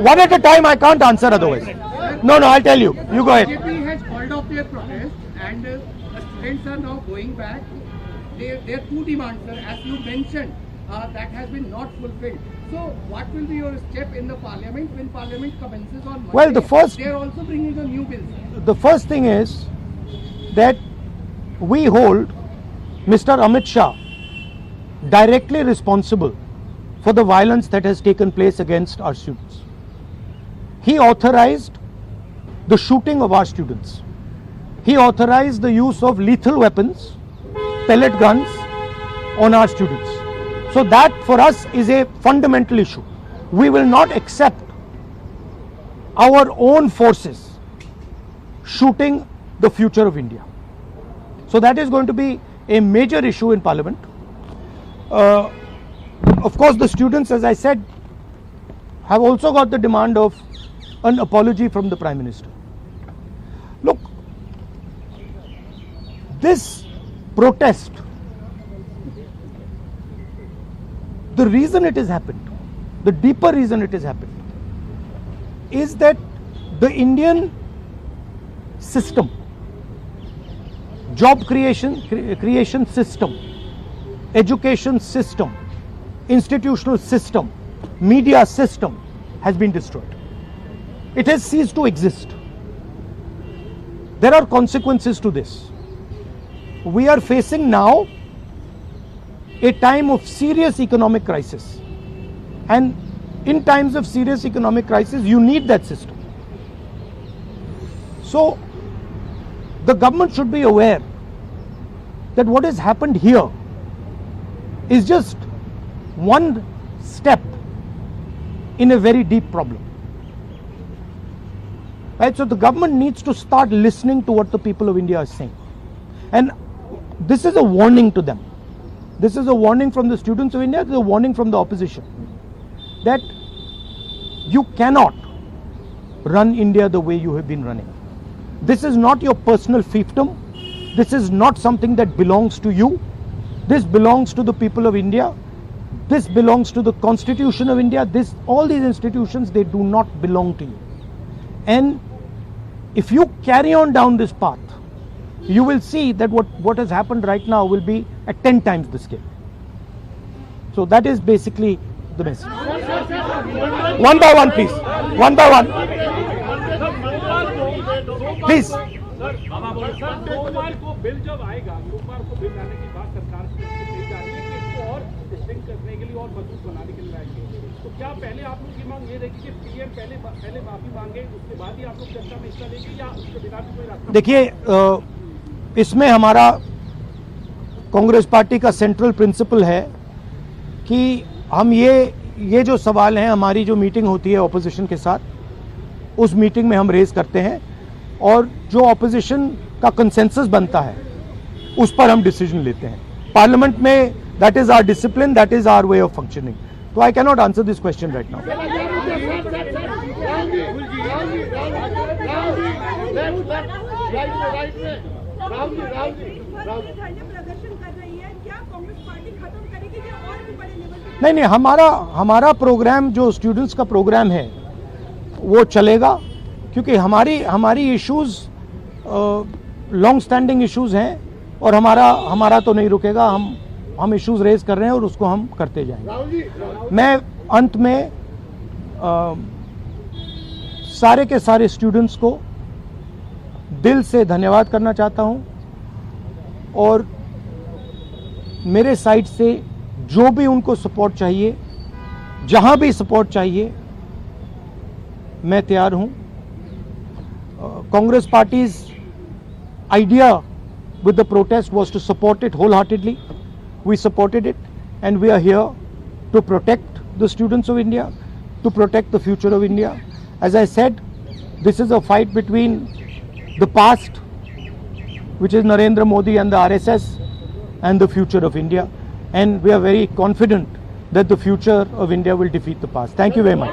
One at a time, I can't answer otherwise. No, I'll tell you. You go ahead. BJP has called off their protest and the students are now going back. Their two demands, sir, as you mentioned, that has been not fulfilled. So, what will be your step in the parliament when parliament commences on Monday? Well, they are also bringing a new bill. The first thing is that we hold Mr. Amit Shah directly responsible for the violence that has taken place against our students. He authorized the shooting of our students. He authorized the use of lethal weapons, pellet guns on our students. So that for us is a fundamental issue. We will not accept our own forces shooting the future of India. So that is going to be a major issue in Parliament. Of course, the students, as I said, have also got the demand of an apology from the Prime Minister. Look, this protest, the reason it has happened, the deeper reason it has happened, is that the Indian system, job creation system, education system, institutional system, media system has been destroyed. It has ceased to exist. There are consequences to this. We are facing now a time of serious economic crisis. And in times of serious economic crisis, you need that system. So, the government should be aware that what has happened here is just one step in a very deep problem. Right? So the government needs to start listening to what the people of India are saying. And this is a warning to them. This is a warning from the students of India, this is a warning from the opposition, that you cannot run India the way you have been running. This is not your personal fiefdom. This is not something that belongs to you. This belongs to the people of India. This belongs to the Constitution of India. All these institutions, they do not belong to you. And if you carry on down this path, you will see that what has happened right now will be at 10 times the scale. So that is basically the message. One by one, please. One by one. Please. सोमवार को bill जब आएगा, सोमवार को bill आने के बाद सरकार से जा रही है कि इसको और स्ट्रिंग करने के लिए और मजबूत बनाने के लिए लाएंगे। तो क्या पहले आप लोग की मांग ये रहेगी कि पीएम पहले माफी मांगे, उसके बाद ही आप लोग चर्चा में हिस्सा लेंगे या उसके बिना भी कोई रास्ता? देखिए, इसमें हमारा कांग्रेस पार्टी का सेंट्रल प्रिंसिपल है कि हम ये जो सवाल हैं, हमारी जो मीटिंग होती है ऑपोजिशन के साथ, उस मीटिंग में हम रेज करते हैं और जो ऑपोजिशन का कंसेंसस बनता है उस पर हम डिसीजन लेते हैं पार्लियामेंट में. That is our discipline, that is our way of functioning. तो I can not answer this question right now. नहीं, हमारा प्रोग्राम जो स्टूडेंट्स का प्रोग्राम है वो चलेगा, क्योंकि हमारी इश्यूज लॉन्ग स्टैंडिंग इश्यूज हैं और हमारा तो नहीं रुकेगा. हम इश्यूज रेज कर रहे हैं और उसको हम करते जाएंगे. मैं अंत में सारे के सारे स्टूडेंट्स को दिल से धन्यवाद करना चाहता हूं और मेरे साइड से जो भी उनको सपोर्ट चाहिए, जहां भी सपोर्ट चाहिए, मैं तैयार हूं. Congress party's idea with the protest was to support it wholeheartedly. We supported it and we are here to protect the students of India, to protect the future of India. As I said, this is a fight between the past, which is Narendra Modi and the RSS, and the future of India. And we are very confident that the future of India will defeat the past. Thank you very much.